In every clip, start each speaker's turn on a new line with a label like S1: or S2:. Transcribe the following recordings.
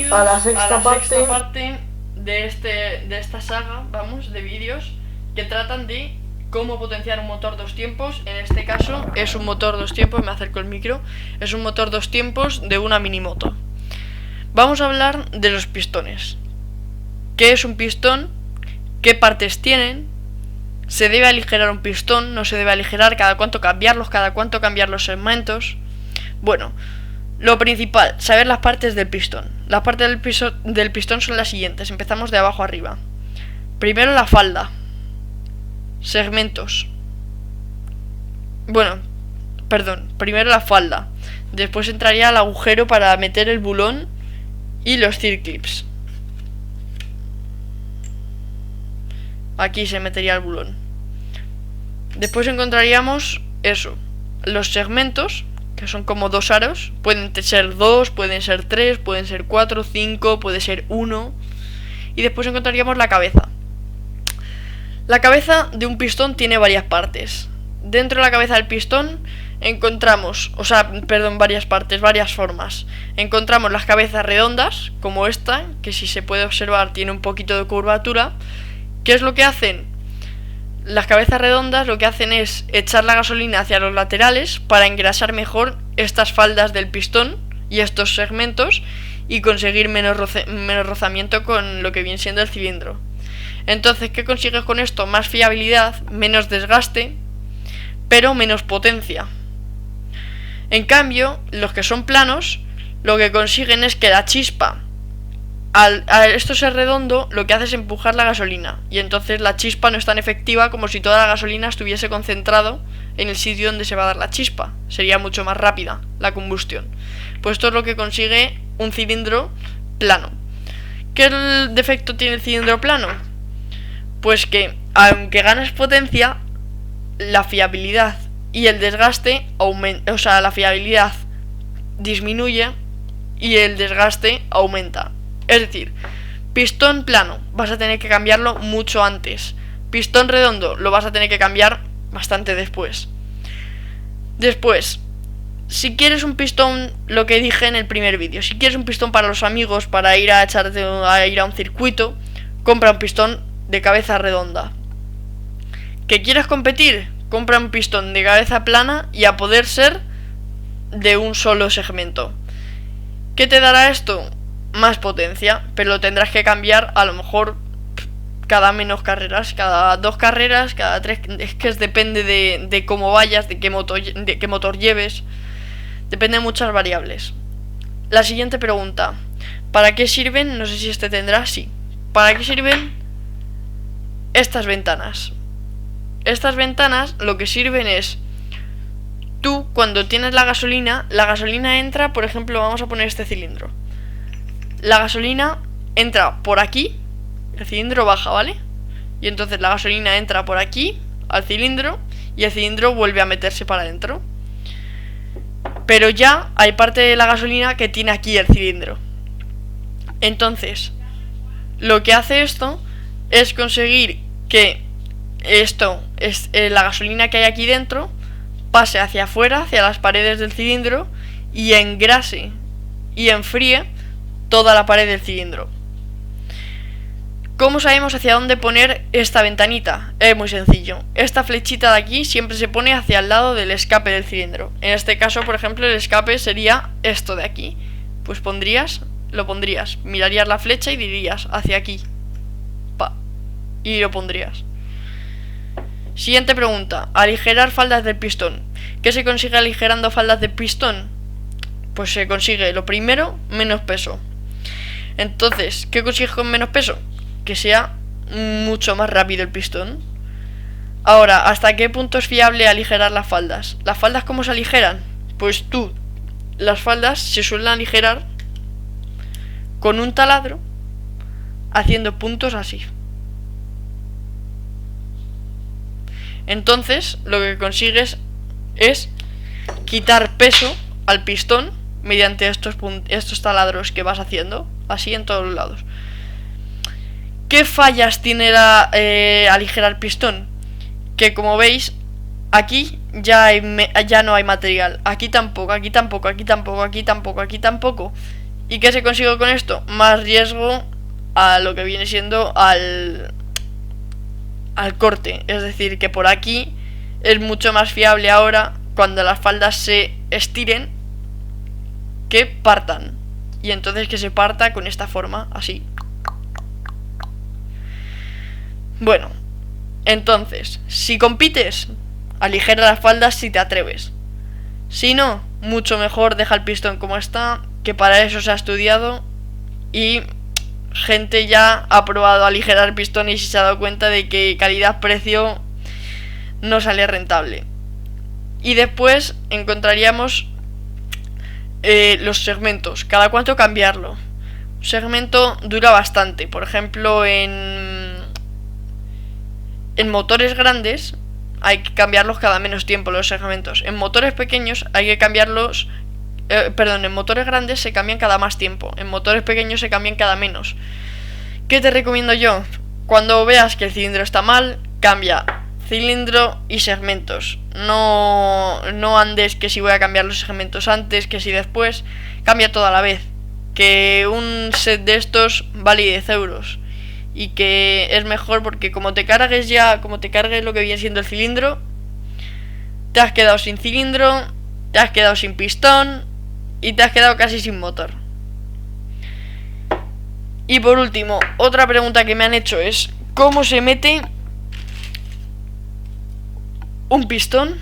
S1: bienvenidos
S2: a la sexta
S1: parte de esta saga, vamos, de vídeos que tratan de cómo potenciar un motor dos tiempos. En este caso es un motor dos tiempos, me acerco el micro, es un motor dos tiempos de una minimoto. Vamos a hablar de los pistones. ¿Qué es un pistón? ¿Qué partes tienen? ¿Se debe aligerar un pistón? ¿No se debe aligerar? ¿Cada cuánto cambiarlos? ¿Cada cuánto cambiar los segmentos? Bueno, lo principal, saber las partes del pistón. Las partes del pistón son las siguientes. Empezamos de abajo arriba. Primero la falda. Segmentos. Bueno, perdón. Primero la falda. Después entraría el agujero para meter el bulón y los circlips. Aquí se metería el bulón. Después encontraríamos eso. Los segmentos, que son como dos aros. Pueden ser 2, pueden ser 3, pueden ser 4, 5, puede ser 1. Y después encontraríamos la cabeza. La cabeza de un pistón tiene varias partes. Dentro de la cabeza del pistón encontramos, varias partes, varias formas. Encontramos las cabezas redondas, como esta, que si se puede observar tiene un poquito de curvatura. ¿Qué es lo que hacen? Las cabezas redondas lo que hacen es echar la gasolina hacia los laterales para engrasar mejor estas faldas del pistón y estos segmentos y conseguir menos rozamiento con lo que viene siendo el cilindro. Entonces, ¿qué consigues con esto? Más fiabilidad, menos desgaste, pero menos potencia. En cambio, los que son planos, lo que consiguen es que la chispa, al esto ser redondo, lo que hace es empujar la gasolina, y entonces la chispa no es tan efectiva como si toda la gasolina estuviese concentrado en el sitio donde se va a dar la chispa. Sería mucho más rápida la combustión. Pues esto es lo que consigue un cilindro plano. ¿Qué defecto tiene el cilindro plano? Pues que, aunque ganas potencia, la fiabilidad y el desgaste aumenta, la fiabilidad disminuye y el desgaste aumenta. Es decir, pistón plano vas a tener que cambiarlo mucho antes. Pistón redondo lo vas a tener que cambiar bastante después. Después, si quieres un pistón, lo que dije en el primer vídeo, si quieres un pistón para los amigos, para ir a ir a un circuito, compra un pistón de cabeza redonda. ¿Que quieres competir? Compra un pistón de cabeza plana y a poder ser de un solo segmento. ¿Qué te dará esto? Más potencia, pero lo tendrás que cambiar a lo mejor cada menos carreras, cada 2 carreras, cada 3, es que depende de cómo vayas, de qué motor lleves, depende de muchas variables. La siguiente pregunta, ¿para qué sirven? No sé si este tendrá, sí. ¿Para qué sirven estas ventanas? Estas ventanas lo que sirven es, tú cuando tienes la gasolina entra, por ejemplo, vamos a poner este cilindro. La gasolina entra por aquí, el cilindro baja, ¿vale? Y entonces la gasolina entra por aquí al cilindro y el cilindro vuelve a meterse para adentro. Pero ya hay parte de la gasolina que tiene aquí el cilindro. Entonces, lo que hace esto es conseguir que la gasolina que hay aquí dentro pase hacia afuera, hacia las paredes del cilindro y engrase y enfríe toda la pared del cilindro. ¿Cómo sabemos hacia dónde poner esta ventanita? Es muy sencillo. Esta flechita de aquí siempre se pone hacia el lado del escape del cilindro. En este caso, por ejemplo, el escape sería esto de aquí. Pues lo pondrías, mirarías la flecha y dirías hacia aquí. Y lo pondrías. Siguiente pregunta. Aligerar faldas del pistón. ¿Qué se consigue aligerando faldas del pistón? Pues se consigue, lo primero, menos peso. Entonces, ¿qué consigues con menos peso? Que sea mucho más rápido el pistón. Ahora, ¿hasta qué punto es fiable aligerar las faldas? ¿Las faldas cómo se aligeran? Pues las faldas se suelen aligerar con un taladro haciendo puntos así. Entonces, lo que consigues es quitar peso al pistón mediante estos taladros que vas haciendo, así en todos los lados. ¿Qué fallas tiene aligerar pistón? Que como veis, aquí ya no hay material. Aquí tampoco, aquí tampoco, aquí tampoco, aquí tampoco, aquí tampoco. ¿Y qué se consigue con esto? Más riesgo a lo que viene siendo al corte. Es decir, que por aquí es mucho más fiable ahora cuando las faldas se estiren que partan. Y entonces que se parta con esta forma, así. Bueno, entonces, si compites, aligera las faldas si te atreves. Si no, mucho mejor deja el pistón como está, que para eso se ha estudiado y gente ya ha probado a aligerar el pistón y se ha dado cuenta de que calidad-precio no sale rentable. Y después encontraríamos los segmentos. ¿Cada cuánto cambiarlo? Un segmento dura bastante. Por ejemplo, en motores grandes hay que cambiarlos cada menos tiempo los segmentos. En motores pequeños hay que cambiarlos... en motores grandes se cambian cada más tiempo. En motores pequeños se cambian cada menos. ¿Qué te recomiendo yo? Cuando veas que el cilindro está mal, cambia cilindro y segmentos. No andes que si voy a cambiar los segmentos antes, que si después. Cambia todo a la vez. Que un set de estos vale 10 euros. Y que es mejor porque como te cargues lo que viene siendo el cilindro, te has quedado sin cilindro, te has quedado sin pistón y te has quedado casi sin motor. Y por último, otra pregunta que me han hecho es: ¿cómo se mete un pistón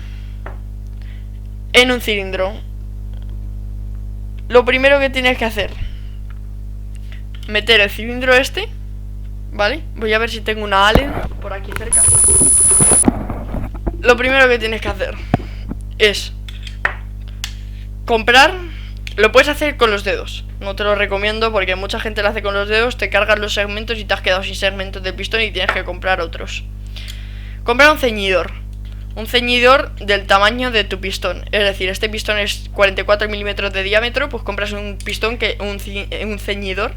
S1: en un cilindro? Lo primero que tienes que hacer, meter el cilindro este, ¿vale? Voy a ver si tengo una Allen por aquí cerca. Lo primero que tienes que hacer es comprar. Lo puedes hacer con los dedos. No te lo recomiendo porque mucha gente lo hace con los dedos. Te cargas los segmentos y te has quedado sin segmentos del pistón y tienes que comprar otros. Comprar un ceñidor. Un ceñidor del tamaño de tu pistón. Es decir, este pistón es 44 milímetros de diámetro. Pues compras un pistón un ceñidor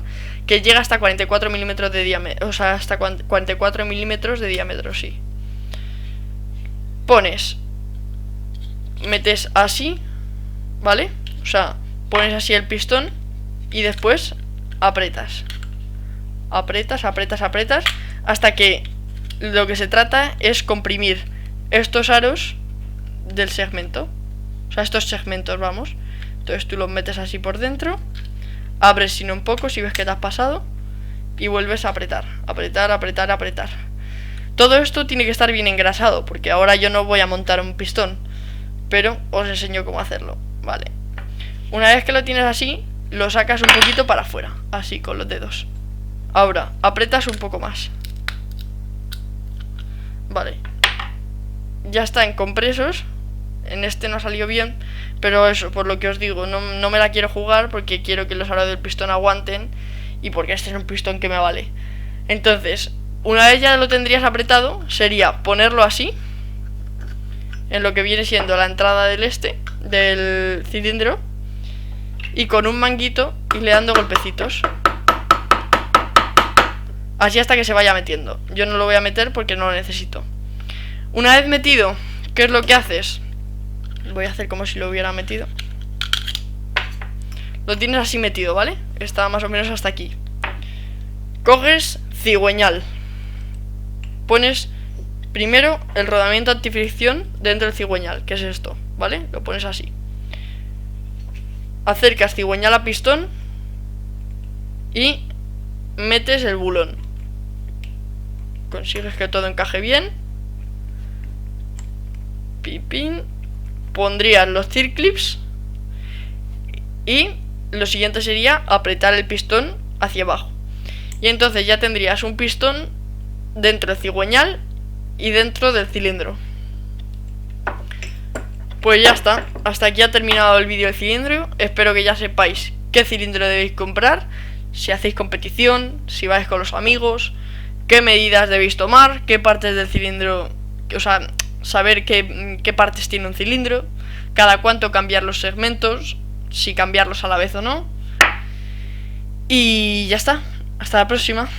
S1: que llega hasta 44 milímetros de diámetro. O sea, hasta 44 milímetros de diámetro, sí. Metes así, ¿vale? O sea, pones así el pistón y después apretas. Apretas hasta que lo que se trata es comprimir estos aros del segmento. O sea, estos segmentos, vamos. Entonces tú los metes así por dentro, abres sino un poco si ves que te has pasado y vuelves a apretar. Todo esto tiene que estar bien engrasado porque ahora yo no voy a montar un pistón, pero os enseño cómo hacerlo, ¿vale? Una vez que lo tienes así, lo sacas un poquito para afuera, así con los dedos. Ahora, apretas un poco más. Vale. Ya está en compresos. En este no ha salido bien, pero eso, por lo que os digo, no me la quiero jugar porque quiero que los aros del pistón aguanten y porque este es un pistón que me vale. Entonces, una vez ya lo tendrías apretado, sería ponerlo así, en lo que viene siendo la entrada del cilindro, y con un manguito irle dando golpecitos. Así hasta que se vaya metiendo. Yo no lo voy a meter porque no lo necesito. Una vez metido, ¿qué es lo que haces? Voy a hacer como si lo hubiera metido. Lo tienes así metido, ¿vale? Está más o menos hasta aquí. Coges cigüeñal. Pones primero el rodamiento antifricción dentro del cigüeñal, que es esto, ¿vale? Lo pones así. Acercas cigüeñal a pistón y metes el bulón. Consigues que todo encaje bien. Pipín. Pondrías los circlips y lo siguiente sería apretar el pistón hacia abajo. Y entonces ya tendrías un pistón dentro del cigüeñal y dentro del cilindro. Pues ya está, hasta aquí ha terminado el vídeo del cilindro. Espero que ya sepáis qué cilindro debéis comprar, si hacéis competición, si vais con los amigos, qué medidas debéis tomar, qué partes del cilindro, o sea, saber qué partes tiene un cilindro, cada cuánto cambiar los segmentos, si cambiarlos a la vez o no. Y ya está, hasta la próxima.